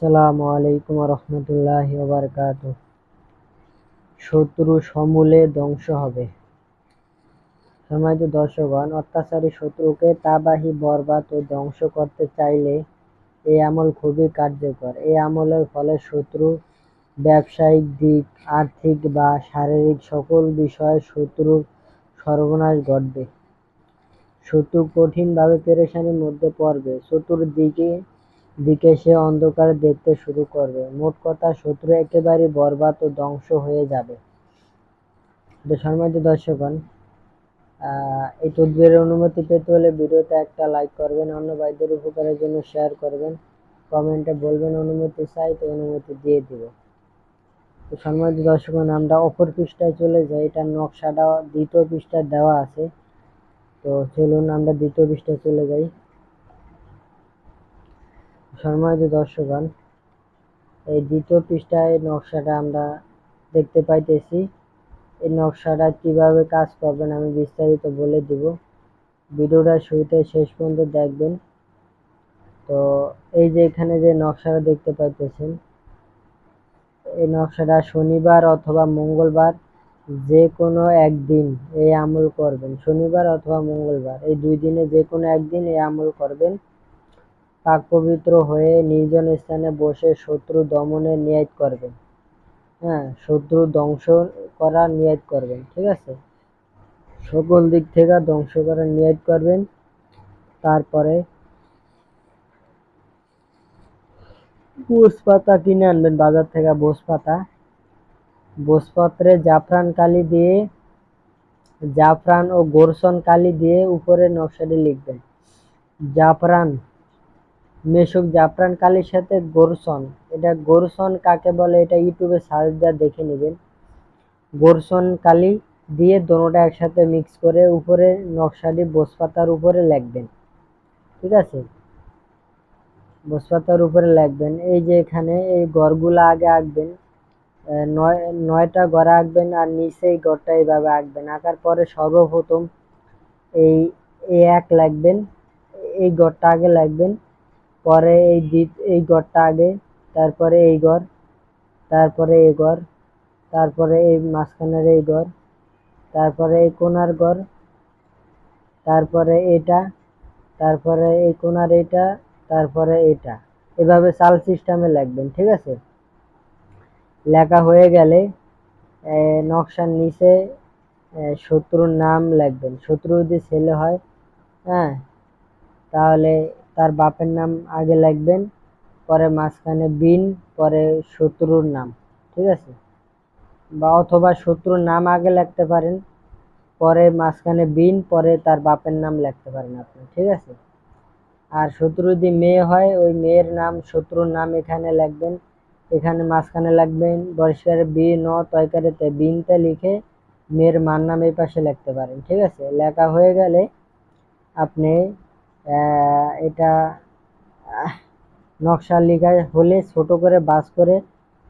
আসসালামু আলাইকুম রহমতুল্লাহি ওয়া বারাকাতুহু। শত্রু সমূলে ধ্বংস হবে। সম্মানিত দর্শকগণ, অত্যাচারী শত্রুকে তাবাহি, বরবাদ ও ধ্বংস করতে চাইলে এই আমল খুবই কার্যকর। এই আমলের ফলে শত্রু ব্যবসায়িক দিক, আর্থিক বা শারীরিক সকল বিষয়ে শত্রুর সর্বনাশ ঘটবে। শত্রু কঠিনভাবে পেরেশানির মধ্যে পড়বে। চতুর্দিকে সে অন্ধকার দেখতে শুরু করবে। মোট কথা, শত্রু একেবারে বরবাদ ও ধ্বংস হয়ে যাবে। সম্মানিত দর্শকগণ, এই তদবিরের অনুমতি পেতে হলে ভিডিওতে একটা লাইক করবেন, অন্য ভাইদের উপকারের জন্য শেয়ার করবেন, কমেন্টে বলবেন অনুমতি চাই, তো অনুমতি দিয়ে দিব। তো সম্মানিত দর্শকগণ, আমরা অপর পৃষ্ঠায় চলে যাই। এটার নকশাটা দ্বিতীয় পৃষ্ঠায় দেওয়া আছে। তো চলুন আমরা দ্বিতীয় পৃষ্ঠায় চলে যাই। সম্মানিত দর্শকগণ, এই দ্বিতীয় পৃষ্ঠায় নকশাটা আমরা দেখতে পাইতেছি। এই নকশাটা কিভাবে কাজ করবেন আমি বিস্তারিত বলে দিব। ভিডিওটা শুরুতে শেষ পর্যন্ত দেখবেন। তো এই যে এখানে যে নকশাটা দেখতে পাইতেছেন, এই নকশাটা শনিবার অথবা মঙ্গলবার যে কোনো একদিন এই আমল করবেন। শনিবার অথবা মঙ্গলবার এই দুই দিনে যে কোনো একদিন এই আমল করবেন। পাক পবিত্র হয়ে নির্জন স্থানে বসে শত্রু দমনের নিয়ত করবেন। শত্রু ধ্বংস করার নিয়ত করবেন। ঠিক আছে, সকল দিক থেকে ধ্বংস করার নিয়ত করবেন। তারপরে বোস পাতা কিনে আনবেন বাজার থেকে। বোস পাতা, বোসপত্রে জাফরান ও গোরসন কালি দিয়ে উপরে নকশাটি লিখবেন। মেশক জাফরান কালির সাথে গোরসন, এটা গোরসন কাকে বলে এটা ইউটিউবে সার্চ দিয়ে দেখে নেবেন। গোরসন কালি দিয়ে দোনোটা একসাথে মিক্স করে উপরে নকশাটি বোসপাতার উপরে লিখবেন। ঠিক আছে, বোসপাতার উপরে লিখবেন। এই যে এখানে এই গড়গুলা আগে আঁকবেন, নয়টা গড় আঁকবেন, আর নিচে এই গড়টা এইভাবে আঁকবেন। আঁকার পরে সর্বপ্রথম এই এক লিখবেন, এই গড়টা আগে লিখবেন, পরে এই গড়টা আগে, তারপরে এই গড়, তারপরে এই গড়, তারপরে এই মাঝখানের এই গড়, তারপরে এই কোণার গড়, তারপরে এটা, তারপরে এই কোণার এটা, তারপরে এটা, এভাবে চাল সিস্টেমে লিখবেন। ঠিক আছে, লেখা হয়ে গেলে নকশার নিচে শত্রুর নাম লিখবেন। শত্রু যদি ছেলে হয় তাহলে তার বাপের নাম আগে লিখবেন, পরে মাঝখানে বিন, পরে শত্রুর নাম। ঠিক আছে, বা অথবা শত্রুর নাম আগে লিখতে পারেন, পরে মাঝখানে বিন, পরে তার বাপের নাম লিখতে পারেন আপনি। ঠিক আছে, আর শত্রু যদি মেয়ে হয় ওই মেয়ের নাম, শত্রুর নাম এখানে লিখবেন, এখানে মাঝখানে লিখবেন বর্ষার বি ন তয়কারেতে বিনতে লিখে মেয়ের মার নাম এই পাশে লিখতে পারেন। ঠিক আছে, লেখা হয়ে গেলে আপনি এটা নকশা লেখা হলে ছোট করে বাস করে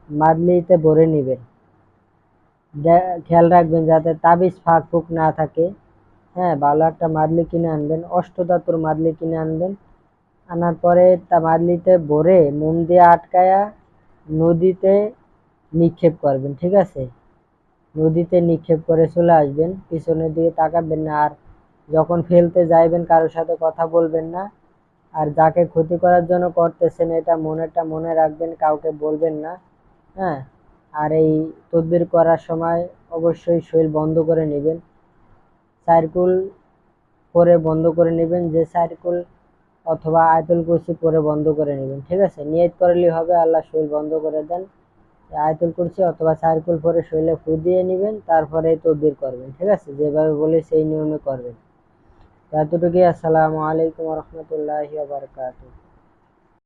মাদলিতে ভরে নেবেন। খেয়াল রাখবেন যাতে তাবিজ ফাঁক ফুক না থাকে। ভালো একটা মাদলি কিনে আনবেন, অষ্টধাতুর মাদলি কিনে আনবেন। আনার পরে তা মাদলিতে ভরে মোম দিয়ে আটকায়া নদীতে নিক্ষেপ করবেন। ঠিক আছে, নদীতে নিক্ষেপ করে চলে আসবেন, পিছনের দিকে তাকাবেন না। আর যখন ফেলতে যাইবেন কারোর সাথে কথা বলবেন না। আর যাকে ক্ষতি করার জন্য করতেছেন এটা মনে রাখবেন, কাউকে বলবেন না। আর এই তদবির করার সময় অবশ্যই শরীর বন্ধ করে নেবেন, সার্কুল পরে বন্ধ করে নেবেন, যে সার্কুল অথবা আয়াতুল কুরসি পরে বন্ধ করে নেবেন। ঠিক আছে, নিয়ত করলেই হবে আল্লাহ শরীর বন্ধ করে দেন। আয়াতুল কুরসি অথবা সার্কুল পরে শরীরে ফু দিয়ে নেবেন, তারপরে তদবির করবেন। ঠিক আছে, যেভাবে বলে সেই নিয়মে করবেন। এতটুকুই। আসসালামু আলাইকুম রহমতুল্লাহি ওয়া বারাকাতুহু।